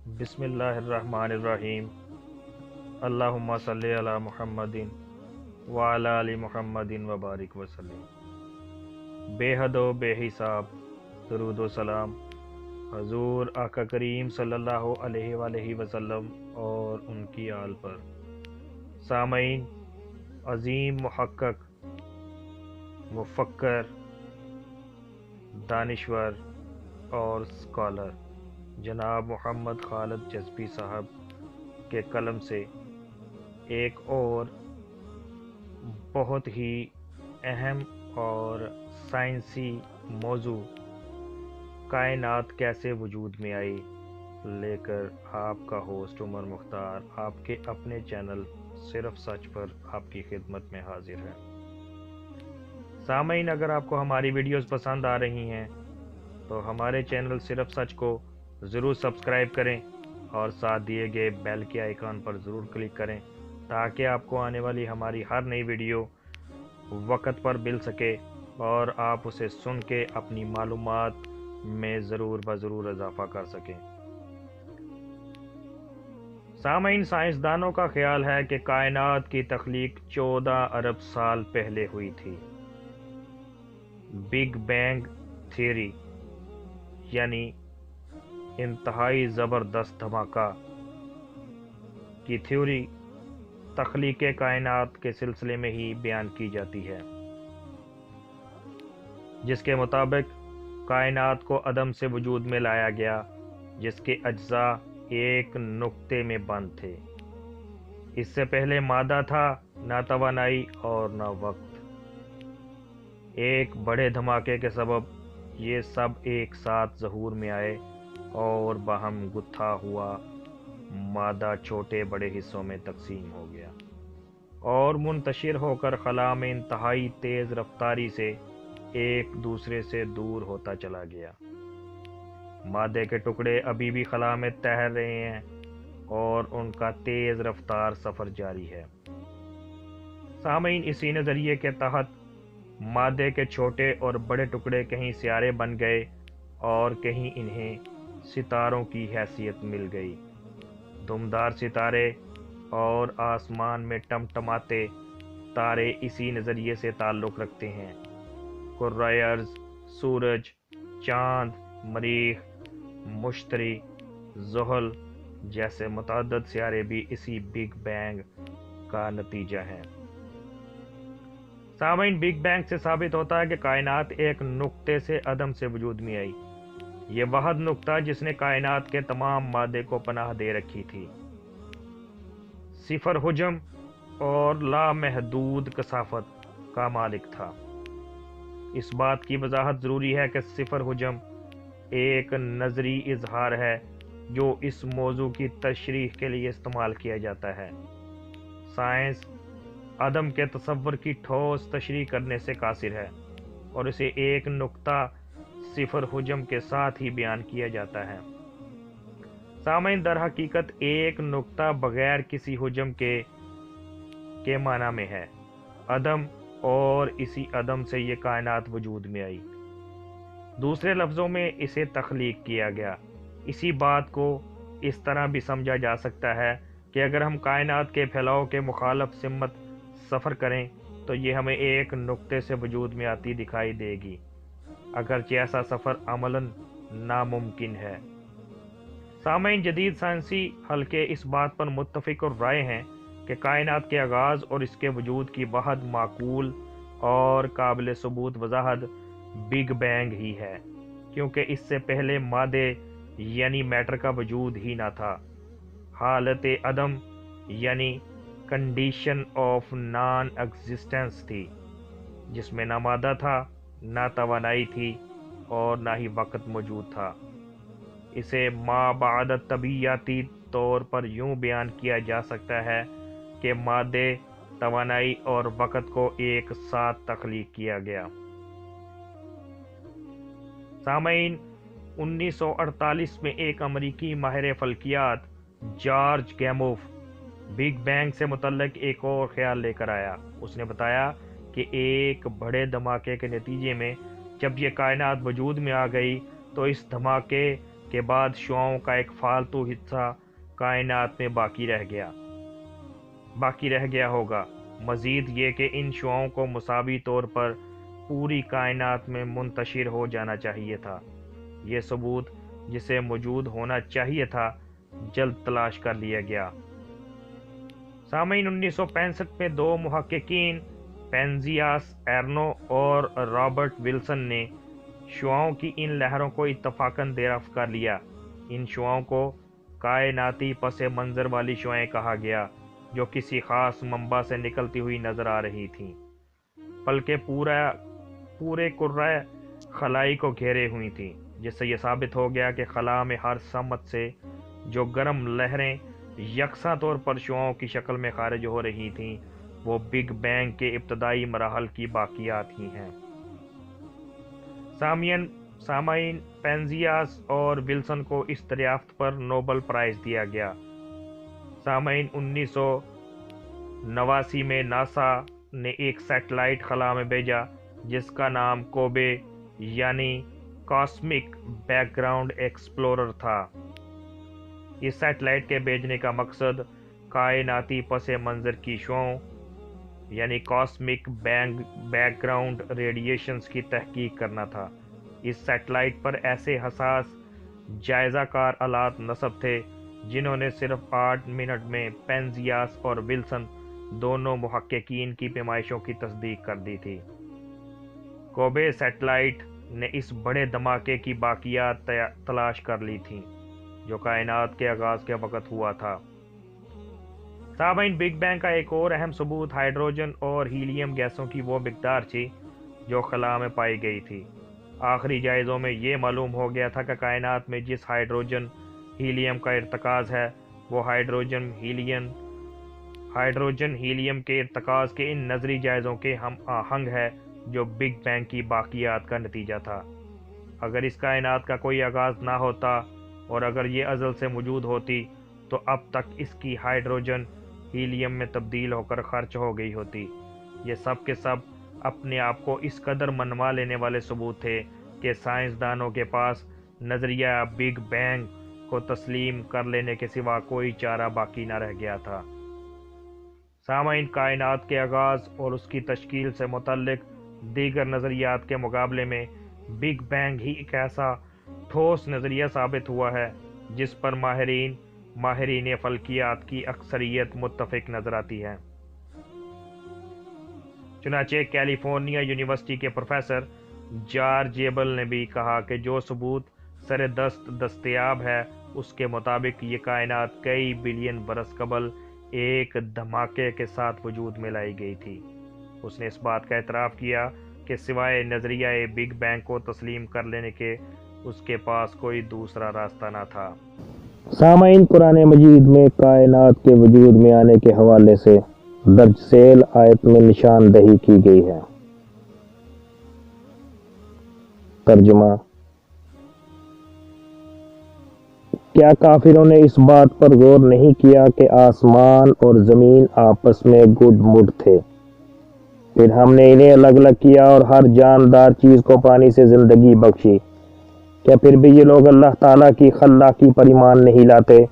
بسم اللہ الرحمن الرحیم۔ اللہم صلی علی محمد وعلی آل محمد وبارک وسلم۔ بے حد و بے حساب درود و سلام حضور آقا کریم صلی اللہ علیہ وآلہ وسلم اور ان کی آل پر۔ سامعین، عظیم محقق، مفکر، دانشور اور اسکالر جناب محمد خالد جذبی صاحب کے قلم سے ایک اور بہت ہی اہم اور سائنسی موضوع کائنات کیسے وجود میں آئی لے کر آپ کا ہوسٹ عمر مختار آپ کے اپنے چینل صرف سچ پر آپ کی خدمت میں حاضر ہے۔ سامعین، اگر آپ کو ہماری ویڈیوز پسند آ رہی ہیں تو ہمارے چینل صرف سچ کو ضرور سبسکرائب کریں اور ساتھ دیے گئے بیل کے آئیکن پر ضرور کلک کریں تاکہ آپ کو آنے والی ہماری ہر نئی ویڈیو وقت پر مل سکے اور آپ اسے سن کے اپنی معلومات میں ضرور اضافہ کر سکیں۔ سامعین، سائنسدانوں کا خیال ہے کہ کائنات کی تخلیق 14 ارب سال پہلے ہوئی تھی۔ بگ بینگ تھیوری یعنی انتہائی زبردست دھماکہ کی تھیوری تخلیق کائنات کے سلسلے میں ہی بیان کی جاتی ہے، جس کے مطابق کائنات کو عدم سے وجود میں لایا گیا، جس کے اجزاء ایک نقطے میں بند تھے۔ اس سے پہلے مادہ تھا، نہ توانائی اور نہ وقت۔ ایک بڑے دھماکے کے سبب یہ سب ایک ساتھ ظہور میں آئے اور باہم گتھا ہوا مادہ چھوٹے بڑے حصوں میں تقسیم ہو گیا اور منتشر ہو کر خلا میں انتہائی تیز رفتاری سے ایک دوسرے سے دور ہوتا چلا گیا۔ مادے کے ٹکڑے ابھی بھی خلا میں تیر رہے ہیں اور ان کا تیز رفتار سفر جاری ہے۔ سامعین، اسی نظریے کے تحت مادے کے چھوٹے اور بڑے ٹکڑے کہیں سیارے بن گئے اور کہیں انہیں ستاروں کی حیثیت مل گئی۔ دمدار ستارے اور آسمان میں ٹمٹماتے تارے اسی نظریے سے تعلق رکھتے ہیں۔ کرۂ ارض، سورج، چاند، مریخ، مشتری، زحل جیسے متعدد سیارے بھی اسی بگ بینگ کا نتیجہ ہیں۔ سامعین، بگ بینگ سے ثابت ہوتا ہے کہ کائنات ایک نقطے سے عدم سے وجود میں آئی۔ یہ واحد نقطہ جس نے کائنات کے تمام مادے کو پناہ دے رکھی تھی، صفر حجم اور لامحدود کثافت کا مالک تھا۔ اس بات کی وضاحت ضروری ہے کہ صفر حجم ایک نظری اظہار ہے جو اس موضوع کی تشریح کے لیے استعمال کیا جاتا ہے۔ سائنس عدم کے تصور کی ٹھوس تشریح کرنے سے قاصر ہے اور اسے ایک نقطہ صفر حجم کے ساتھ ہی بیان کیا جاتا ہے۔ سامعین، در حقیقت ایک نقطہ بغیر کسی حجم کے معنی میں ہے عدم، اور اسی عدم سے یہ کائنات وجود میں آئی۔ دوسرے لفظوں میں اسے تخلیق کیا گیا۔ اسی بات کو اس طرح بھی سمجھا جا سکتا ہے کہ اگر ہم کائنات کے پھیلاؤ کے مخالف سمت سفر کریں تو یہ ہمیں ایک نقطے سے وجود میں آتی دکھائی دے گی، اگرچہ ایسا سفر عملاً ناممکن ہے۔ سامعین، جدید سائنسی حلقے اس بات پر متفق اور رائے ہیں کہ کائنات کے آغاز اور اس کے وجود کی واحد معقول اور قابل ثبوت وضاحت بگ بینگ ہی ہے، کیونکہ اس سے پہلے مادے یعنی میٹر کا وجود ہی نہ تھا۔ حالت عدم یعنی کنڈیشن آف نان ایگزسٹنس تھی، جس میں نہ مادہ تھا، نہ توانائی تھی اور نہ ہی وقت موجود تھا۔ اسے ما بعد طبیعیاتی طور پر یوں بیان کیا جا سکتا ہے کہ مادے، توانائی اور وقت کو ایک ساتھ تخلیق کیا گیا۔ سامعین، 1948 میں ایک امریکی ماہر فلکیات جارج گیموف بگ بینگ سے متعلق ایک اور خیال لے کر آیا۔ اس نے بتایا کہ ایک بڑے دھماکے کے نتیجے میں جب یہ کائنات وجود میں آ گئی تو اس دھماکے کے بعد شعاؤں کا ایک فالتو حصہ کائنات میں باقی رہ گیا ہوگا۔ مزید یہ کہ ان شعاؤں کو مساوی طور پر پوری کائنات میں منتشر ہو جانا چاہیے تھا۔ یہ ثبوت جسے موجود ہونا چاہیے تھا جلد تلاش کر لیا گیا۔ سامعین، 1965 میں دو محققین پینزیاس ایرنو اور رابرٹ ولسن نے شعاؤں کی ان لہروں کو اتفاقاً دریافت کر لیا۔ ان شعاؤں کو کائناتی پس منظر والی شعاعیں کہا گیا، جو کسی خاص منبع سے نکلتی ہوئی نظر آ رہی تھیں، بلکہ پورے کرۂ خلائی کو گھیرے ہوئی تھیں، جس سے یہ ثابت ہو گیا کہ خلا میں ہر سمت سے جو گرم لہریں یکساں طور پر شعاؤں کی شکل میں خارج ہو رہی تھیں وہ بگ بینگ کے ابتدائی مراحل کی باقیات ہی ہیں۔ سامعین، پینزیاس اور ولسن کو اس دریافت پر نوبل پرائز دیا گیا۔ سامعین، 1989 میں ناسا نے ایک سیٹلائٹ خلا میں بھیجا جس کا نام کوبے یعنی کاسمک بیک گراؤنڈ ایکسپلورر تھا۔ اس سیٹلائٹ کے بھیجنے کا مقصد کائناتی پس منظر کی شعاؤں یعنی کاسمک بیک گراؤنڈ ریڈیشنز کی تحقیق کرنا تھا۔ اس سیٹلائٹ پر ایسے حساس جائزہ کار آلات نصب تھے جنہوں نے صرف 8 منٹ میں پینزیاس اور ولسن دونوں محققین کی پیمائشوں کی تصدیق کر دی تھی۔ کوبے سیٹلائٹ نے اس بڑے دھماکے کی باقیات تلاش کر لی تھیں جو کائنات کے آغاز کے وقت ہوا تھا۔ سامعین، بگ بینگ کا ایک اور اہم ثبوت ہائیڈروجن اور ہیلیم گیسوں کی وہ مقدار تھی جو خلا میں پائی گئی تھی۔ آخری جائزوں میں یہ معلوم ہو گیا تھا کہ کائنات میں جس ہائیڈروجن ہیلیم کا ارتکاز ہے وہ ہائیڈروجن ہیلیم کے ارتکاز کے ان نظری جائزوں کے ہم آہنگ ہے جو بگ بینگ کی باقیات کا نتیجہ تھا۔ اگر اس کائنات کا کوئی آغاز نہ ہوتا اور اگر یہ ازل سے موجود ہوتی تو اب تک اس کی ہائیڈروجن ہیلیم میں تبدیل ہو کر خرچ ہو گئی ہوتی۔ یہ سب کے سب اپنے آپ کو اس قدر منوا لینے والے ثبوت تھے کہ سائنسدانوں کے پاس نظریہ بگ بینگ کو تسلیم کر لینے کے سوا کوئی چارہ باقی نہ رہ گیا تھا۔ سامعین، کائنات کے آغاز اور اس کی تشکیل سے متعلق دیگر نظریات کے مقابلے میں بگ بینگ ہی ایک ایسا ٹھوس نظریہ ثابت ہوا ہے جس پر ماہرین فلکیات کی اکثریت متفق نظر آتی ہے۔ چنانچہ کیلیفورنیا یونیورسٹی کے پروفیسر جارج ایبل نے بھی کہا کہ جو ثبوت سر دست دستیاب ہے اس کے مطابق یہ کائنات کئی بلین برس قبل ایک دھماکے کے ساتھ وجود میں لائی گئی تھی۔ اس نے اس بات کا اعتراف کیا کہ سوائے نظریہ بگ بینگ کو تسلیم کر لینے کے اس کے پاس کوئی دوسرا راستہ نہ تھا۔ سامعین، قرآن مجید میں کائنات کے وجود میں آنے کے حوالے سے درج ذیل آیت میں نشاندہی کی گئی ہے۔ ترجمہ: کیا کافروں نے اس بات پر غور نہیں کیا کہ آسمان اور زمین آپس میں گڈ مڈ تھے، پھر ہم نے انہیں الگ الگ کیا اور ہر جاندار چیز کو پانی سے زندگی بخشی؟ کیا پھر بھی یہ لوگ اللہ تعالیٰ کی خلاقی پر ایمان نہیں لاتے؟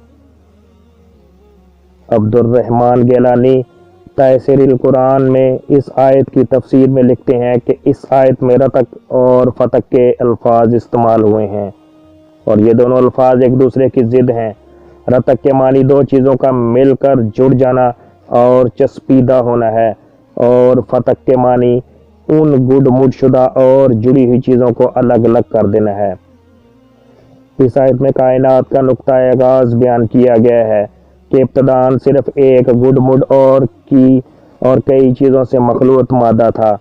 عبد الرحمن گیلانی تیسیر القرآن میں اس آیت کی تفسیر میں لکھتے ہیں کہ اس آیت میں رتق اور فتق کے الفاظ استعمال ہوئے ہیں اور یہ دونوں الفاظ ایک دوسرے کی ضد ہیں۔ رتق کے معنی دو چیزوں کا مل کر جڑ جانا اور چسپیدہ ہونا ہے، اور فتق کے معنی ان گڈ مڈ شدہ اور جڑی ہوئی چیزوں کو الگ الگ کر دینا ہے۔ اس آیت میں کائنات کا نقطہ آغاز بیان کیا گیا ہے کہ ابتداً صرف ایک گڈ مڈ اور کئی چیزوں سے مخلوط مادہ تھا۔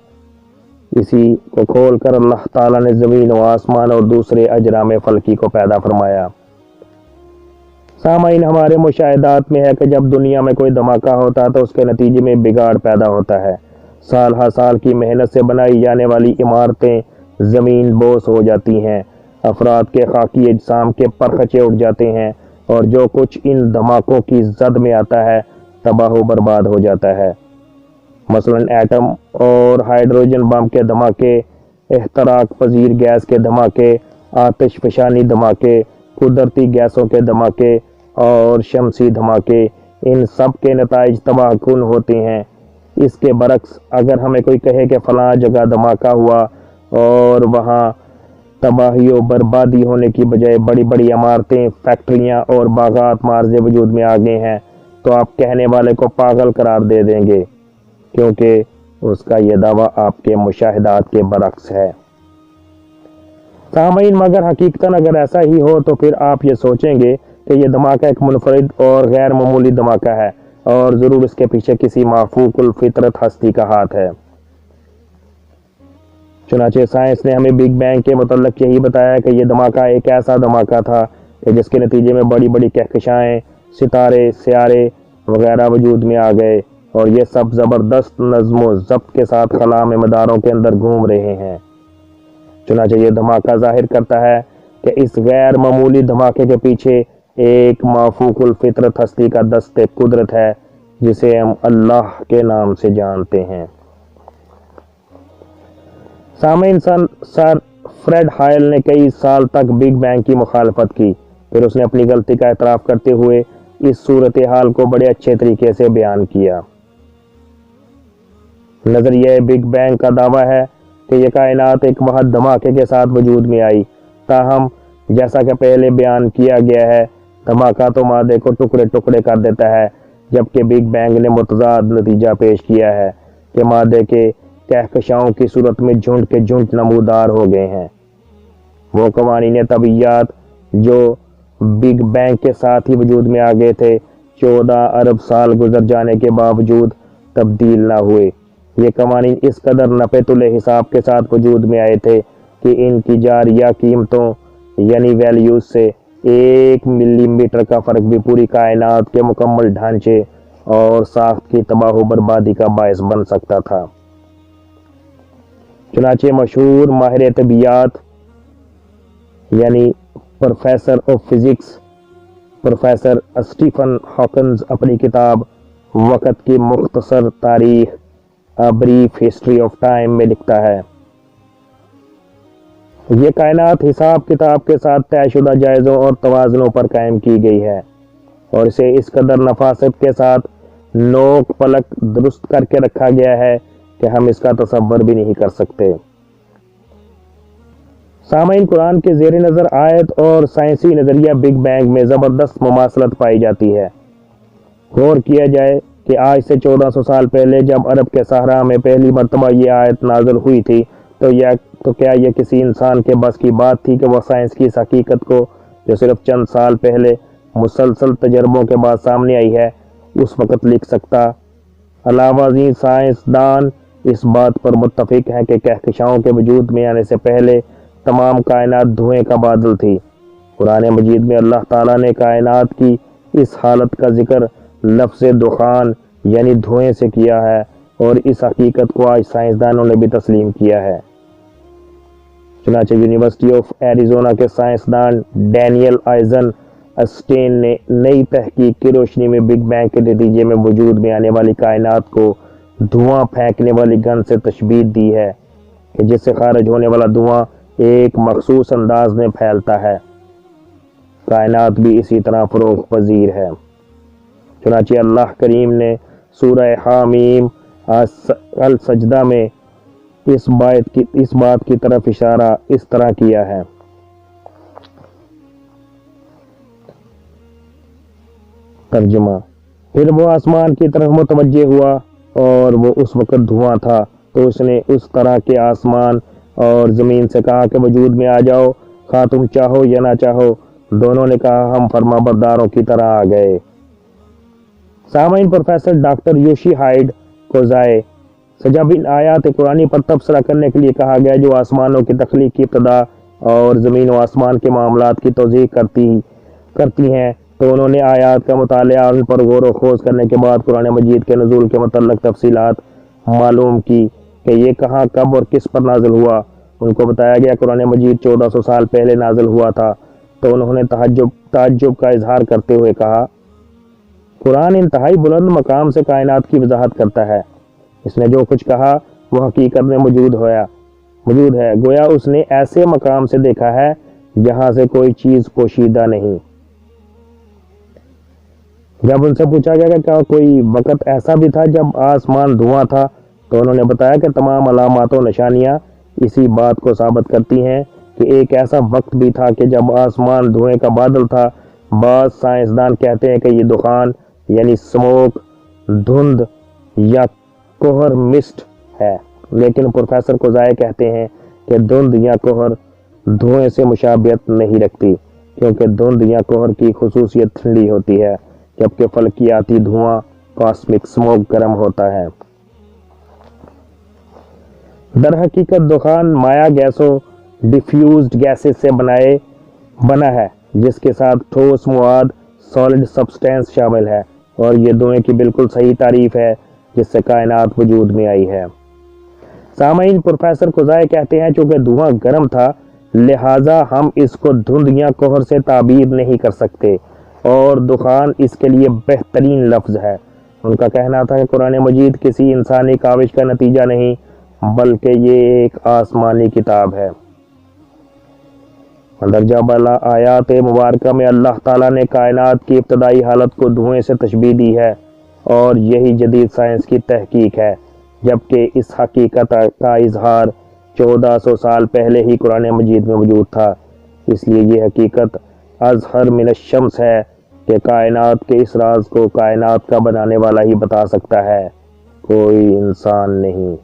اسی کو کھول کر اللہ تعالیٰ نے زمین و آسمان اور دوسرے اجرام فلکی کو پیدا فرمایا۔ سامعین، ہمارے مشاہدات میں ہے کہ جب دنیا میں کوئی دھماکہ ہوتا ہے تو اس کے نتیجے میں بگاڑ پیدا ہوتا ہے۔ سال ہر سال کی محنت سے بنائی جانے والی عمارتیں زمین بوس ہو جاتی ہیں، افراد کے خاکی اجسام کے پرخچے اٹھ جاتے ہیں اور جو کچھ ان دھماکوں کی زد میں آتا ہے تباہ و برباد ہو جاتا ہے۔ مثلاً ایٹم اور ہائیڈروجن بم کے دھماکے، احتراق پذیر گیس کے دھماکے، آتش فشانی دھماکے، قدرتی گیسوں کے دھماکے اور شمسی دھماکے، ان سب کے نتائج تباہ کن ہوتے ہیں۔ اس کے برعکس اگر ہمیں کوئی کہے کہ فلاں جگہ دھماکہ ہوا اور وہاں تباہی و بربادی ہونے کی بجائے بڑی بڑی عمارتیں، فیکٹریاں اور باغات معرض وجود میں آ گئے ہیں، تو آپ کہنے والے کو پاگل قرار دے دیں گے، کیونکہ اس کا یہ دعویٰ آپ کے مشاہدات کے برعکس ہے۔ سامعین، مگر حقیقتاً اگر ایسا ہی ہو تو پھر آپ یہ سوچیں گے کہ یہ دھماکہ ایک منفرد اور غیر معمولی دھماکہ ہے اور ضرور اس کے پیچھے کسی مافوق الفطرت ہستی کا ہاتھ ہے۔ چنانچہ سائنس نے ہمیں بگ بینگ کے متعلق یہی بتایا کہ یہ دھماکہ ایک ایسا دھماکہ تھا کہ جس کے نتیجے میں بڑی بڑی کہکشائیں، ستارے، سیارے وغیرہ وجود میں آ گئے، اور یہ سب زبردست نظم و ضبط کے ساتھ خلا میں مداروں کے اندر گھوم رہے ہیں۔ چنانچہ یہ دھماکہ ظاہر کرتا ہے کہ اس غیر معمولی دھماکے کے پیچھے ایک مافوق الفطرت ہستی کا دست قدرت ہے جسے ہم اللہ کے نام سے جانتے ہیں۔ سامعین، سر فریڈ ہائل نے کئی سال تک بگ بینگ کی مخالفت کی، پھر اس نے اپنی غلطی کا اعتراف کرتے ہوئے اس صورتحال کو بڑے اچھے طریقے سے بیان کیا۔ نظریہ بگ بینگ کا دعویٰ ہے کہ یہ کائنات ایک محض دھماکے کے ساتھ وجود میں آئی، تاہم جیسا کہ پہلے بیان کیا گیا ہے، دھماکہ تو مادے کو ٹکڑے ٹکڑے کر دیتا ہے، جبکہ بگ بینگ نے متضاد نتیجہ پیش کیا ہے کہ مادے کے کہکشاؤں کی صورت میں جھنڈ کے جھنڈ نمودار ہو گئے ہیں۔ وہ قوانین طبیعیات جو بگ بینگ کے ساتھ ہی وجود میں آ گئے تھے، 14 ارب سال گزر جانے کے باوجود تبدیل نہ ہوئے۔ یہ قوانین اس قدر نفع الحساب کے ساتھ وجود میں آئے تھے کہ ان کی جاریہ قیمتوں یعنی ویلیوز سے 1 ملی میٹر کا فرق بھی پوری کائنات کے مکمل ڈھانچے اور ساخت کی تباہ و بربادی کا باعث بن سکتا تھا۔ چنانچہ مشہور ماہر طبیعیات یعنی professor of physics professor Stephen Hawkins اپنی کتاب وقت کی مختصر تاریخ A Brief History of Time میں لکھتا ہے، یہ کائنات حساب کتاب کے ساتھ طے شدہ جائزوں اور توازنوں پر قائم کی گئی ہے، اور اسے اس قدر نفاست کے ساتھ نوک پلک درست کر کے رکھا گیا ہے کہ ہم اس کا تصور بھی نہیں کر سکتے۔ سامعین، قرآن کے زیر نظر آیت اور سائنسی نظریہ بگ بینگ میں زبردست مماثلت پائی جاتی ہے۔ غور کیا جائے کہ آج سے 1400 سال پہلے جب عرب کے صحرا میں پہلی مرتبہ یہ آیت نازل ہوئی تھی تو کیا یہ کسی انسان کے بس کی بات تھی کہ وہ سائنس کی اس حقیقت کو جو صرف چند سال پہلے مسلسل تجربوں کے بعد سامنے آئی ہے اس وقت لکھ سکتا؟ علاوہ ازیں سائنسدان اس بات پر متفق ہیں کہ کہکشاؤں کے وجود میں آنے سے پہلے تمام کائنات دھوئیں کا بادل تھی۔ قرآن مجید میں اللہ تعالیٰ نے کائنات کی اس حالت کا ذکر لفظ دخان یعنی دھوئیں سے کیا ہے، اور اس حقیقت کو آج سائنسدانوں نے بھی تسلیم کیا ہے۔ چنانچہ یونیورسٹی آف ایریزونا کے سائنسدان ڈینیل آئزن اسٹین نے نئی تحقیق کی روشنی میں بگ بینگ کے نتیجے میں وجود میں آنے والی کائنات کو دھواں پھینکنے والی گن سے تشبیہ دی ہے کہ جس سے خارج ہونے والا دھواں ایک مخصوص انداز میں پھیلتا ہے۔ کائنات بھی اسی طرح فروغ پذیر ہے۔ چنانچہ اللہ کریم نے سورہ حامیم السجدہ میں اس بات کی طرف اشارہ اس طرح کیا ہے، ترجمہ: پھر وہ آسمان کی طرف متوجہ ہوا اور وہ اس وقت دھواں تھا، تو اس نے اس طرح کے آسمان اور زمین سے کہا کہ وجود میں آ جاؤ، خواہ تم چاہو یا نہ چاہو۔ دونوں نے کہا ہم فرما برداروں کی طرح آ گئے۔ سامعین، پروفیسر ڈاکٹر یوشی ہائیڈ کو جب ان آیات قرآنی پر تبصرہ کرنے کے لیے کہا گیا جو آسمانوں کی تخلیق کی ابتدا اور زمین و آسمان کے معاملات کی توضیح کرتی ہیں، تو انہوں نے آیات کا مطالعہ اور ان پر غور و خوض کرنے کے بعد قرآن مجید کے نزول کے متعلق تفصیلات معلوم کی کہ یہ کہاں، کب اور کس پر نازل ہوا۔ ان کو بتایا گیا قرآن مجید 1400 سال پہلے نازل ہوا تھا، تو انہوں نے تعجب کا اظہار کرتے ہوئے کہا، قرآن انتہائی بلند مقام سے کائنات کی وضاحت کرتا ہے۔ اس نے جو کچھ کہا وہ حقیقت میں موجود ہے، گویا اس نے ایسے مقام سے دیکھا ہے جہاں سے کوئی چیز پوشیدہ نہیں۔ جب ان سے پوچھا گیا کہ کیا کوئی وقت ایسا بھی تھا جب آسمان دھواں تھا، تو انہوں نے بتایا کہ تمام علامات و نشانیاں اسی بات کو ثابت کرتی ہیں کہ ایک ایسا وقت بھی تھا کہ جب آسمان دھوئیں کا بادل تھا۔ بعض سائنسدان کہتے ہیں کہ یہ دخان یعنی سموک، دھند یا کوہر مسٹ ہے، لیکن پروفیسر کوزائے کہتے ہیں کہ دھند یا کوہر دھوئیں سے مشابہت نہیں رکھتی، کیونکہ دھند یا کوہر کی خصوصیت ٹھنڈی ہوتی ہے، جبکہ فلکیاتی دھواں کاسمک سموک گرم ہوتا ہے۔ در حقیقت دخان مائع گیسوں ڈیفیوزڈ گیسز سے بنا ہے، جس کے ساتھ ٹھوس مواد سالڈ سبسٹینس شامل ہے، اور یہ دھوئیں کی بالکل صحیح تعریف ہے جس سے کائنات وجود میں آئی ہے۔ سامعین، پروفیسر کوزائے کہتے ہیں چونکہ دھواں گرم تھا لہٰذا ہم اس کو دھند یا کوہر سے تعبیر نہیں کر سکتے، اور دخان اس کے لیے بہترین لفظ ہے۔ ان کا کہنا تھا کہ قرآن مجید کسی انسانی کاوش کا نتیجہ نہیں بلکہ یہ ایک آسمانی کتاب ہے۔ مندرجہ بالا آیات مبارکہ میں اللہ تعالیٰ نے کائنات کی ابتدائی حالت کو دھوئیں سے تشبیہ دی ہے، اور یہی جدید سائنس کی تحقیق ہے، جبکہ اس حقیقت کا اظہار 1400 سال پہلے ہی قرآن مجید میں موجود تھا۔ اس لیے یہ حقیقت اظہر من الشمس ہے کہ کائنات کے اس راز کو کائنات کا بنانے والا ہی بتا سکتا ہے، کوئی انسان نہیں۔